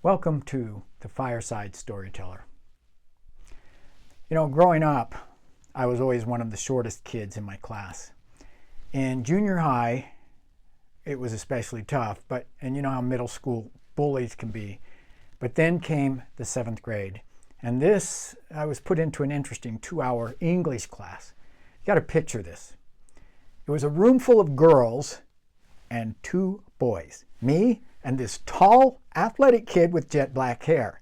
Welcome to the Fireside Storyteller. You know, growing up, I was always one of the shortest kids in my class. In junior high, it was especially tough, and you know how middle school bullies can be. But then came the 7th grade, and I was put into an interesting 2-hour English class. You got to picture this. It was a room full of girls and 2 boys, me and this tall, athletic kid with jet black hair.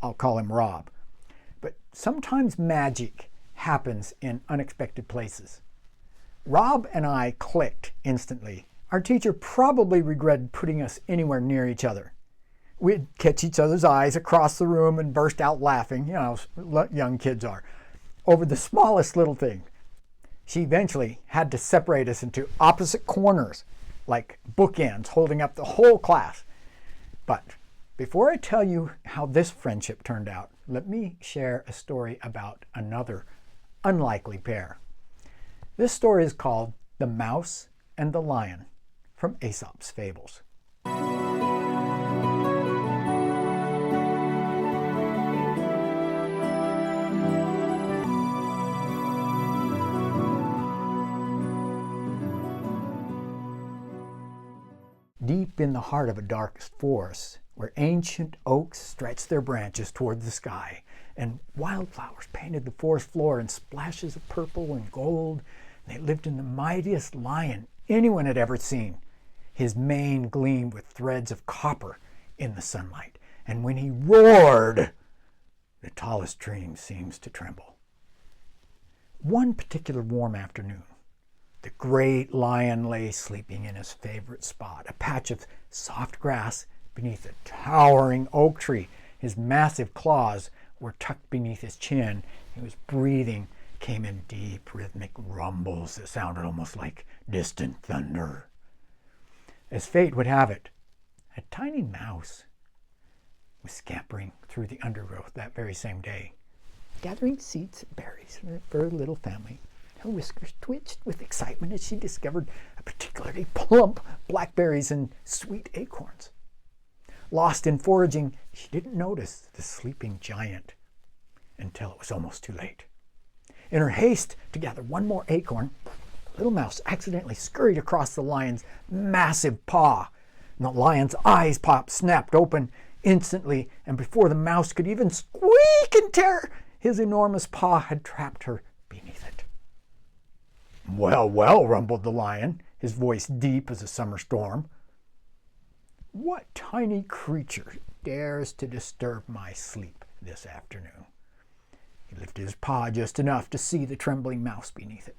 I'll call him Rob. But sometimes magic happens in unexpected places. Rob and I clicked instantly. Our teacher probably regretted putting us anywhere near each other. We'd catch each other's eyes across the room and burst out laughing, you know, what young kids are, over the smallest little thing. She eventually had to separate us into opposite corners, like bookends holding up the whole class. But before I tell you how this friendship turned out, let me share a story about another unlikely pair. This story is called The Mouse and the Lion from Aesop's Fables. Deep in the heart of a dark forest, where ancient oaks stretched their branches toward the sky, and wildflowers painted the forest floor in splashes of purple and gold, they lived in the mightiest lion anyone had ever seen. His mane gleamed with threads of copper in the sunlight, and when he roared, the tallest tree seems to tremble. One particular warm afternoon, the great lion lay sleeping in his favorite spot, a patch of soft grass beneath a towering oak tree. His massive claws were tucked beneath his chin. He was breathing, came in deep rhythmic rumbles that sounded almost like distant thunder. As fate would have it, a tiny mouse was scampering through the undergrowth that very same day, gathering seeds and berries for her little family. Her whiskers twitched with excitement as she discovered a particularly plump blackberries and sweet acorns. Lost in foraging, she didn't notice the sleeping giant until it was almost too late. In her haste to gather one more acorn, the little mouse accidentally scurried across the lion's massive paw. And the lion's eyes snapped open instantly, and before the mouse could even squeak in terror, his enormous paw had trapped her beneath it. "Well, well," rumbled the lion, his voice deep as a summer storm. "What tiny creature dares to disturb my sleep this afternoon?" He lifted his paw just enough to see the trembling mouse beneath it.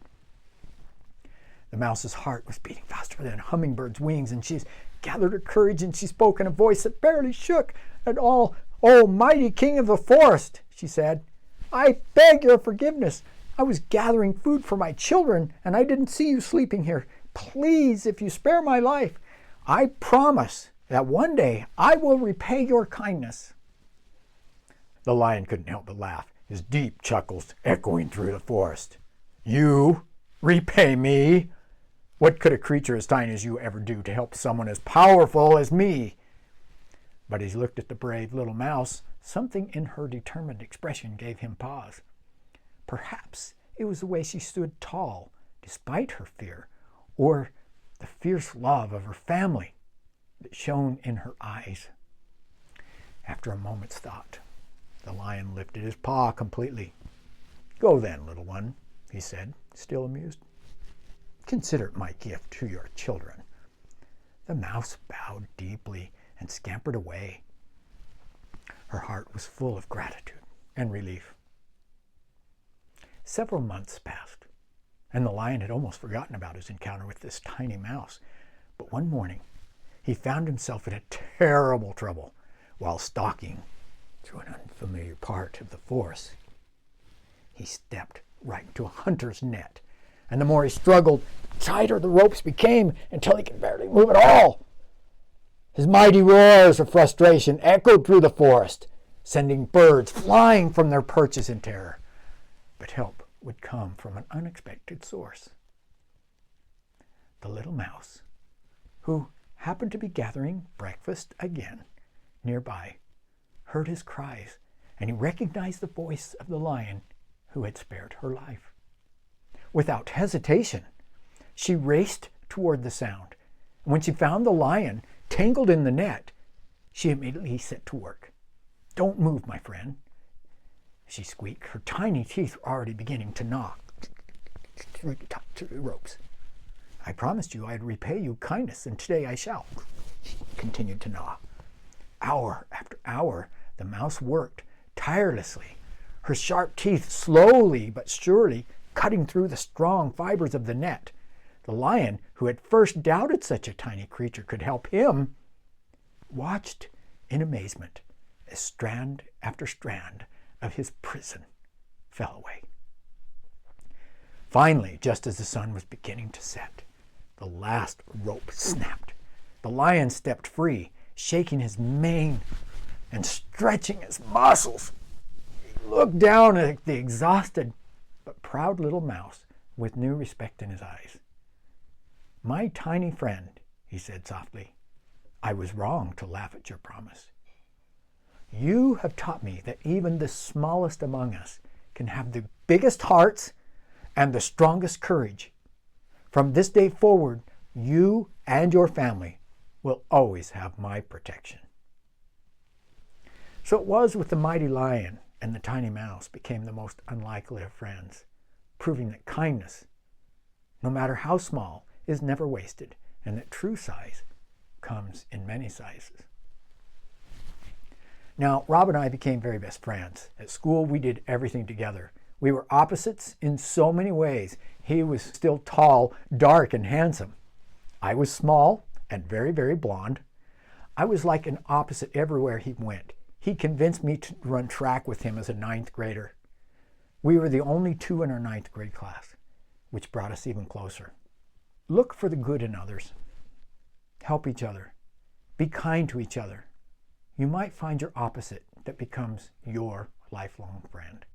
The mouse's heart was beating faster than a hummingbird's wings, and she gathered her courage and she spoke in a voice that barely shook at all. "Oh, mighty king of the forest," she said, "I beg your forgiveness. I was gathering food for my children, and I didn't see you sleeping here. Please, if you spare my life, I promise that one day I will repay your kindness." The lion couldn't help but laugh, his deep chuckles echoing through the forest. "You repay me? What could a creature as tiny as you ever do to help someone as powerful as me?" But as he looked at the brave little mouse, something in her determined expression gave him pause. Perhaps it was the way she stood tall, despite her fear, or the fierce love of her family that shone in her eyes. After a moment's thought, the lion lifted his paw completely. "Go then, little one," he said, still amused. "Consider it my gift to your children." The mouse bowed deeply and scampered away. Her heart was full of gratitude and relief. Several months passed, and the lion had almost forgotten about his encounter with this tiny mouse. But one morning, he found himself in a terrible trouble while stalking through an unfamiliar part of the forest. He stepped right into a hunter's net, and the more he struggled, the tighter the ropes became until he could barely move at all. His mighty roars of frustration echoed through the forest, sending birds flying from their perches in terror. But help would come from an unexpected source. The little mouse, who happened to be gathering breakfast again nearby, heard his cries, and he recognized the voice of the lion who had spared her life. Without hesitation, she raced toward the sound. When she found the lion tangled in the net, she immediately set to work. "Don't move, my friend," she squeaked. Her tiny teeth were already beginning to gnaw through the ropes. "I promised you I'd repay you kindness, and today I shall," she continued to gnaw. Hour after hour, the mouse worked tirelessly, her sharp teeth slowly but surely cutting through the strong fibers of the net. The lion, who had first doubted such a tiny creature could help him, watched in amazement as strand after strand of his prison fell away. Finally, just as the sun was beginning to set, the last rope snapped. The lion stepped free, shaking his mane and stretching his muscles. He looked down at the exhausted but proud little mouse with new respect in his eyes. "My tiny friend," he said softly, "I was wrong to laugh at your promise. You have taught me that even the smallest among us can have the biggest hearts and the strongest courage. From this day forward, you and your family will always have my protection." So it was with the mighty lion and the tiny mouse became the most unlikely of friends, proving that kindness, no matter how small, is never wasted, and that true size comes in many sizes. Now, Rob and I became very best friends. At school, we did everything together. We were opposites in so many ways. He was still tall, dark, and handsome. I was small and very, very blonde. I was like an opposite everywhere he went. He convinced me to run track with him as a 9th grader. We were the only two in our 9th grade class, which brought us even closer. Look for the good in others. Help each other. Be kind to each other. You might find your opposite that becomes your lifelong friend.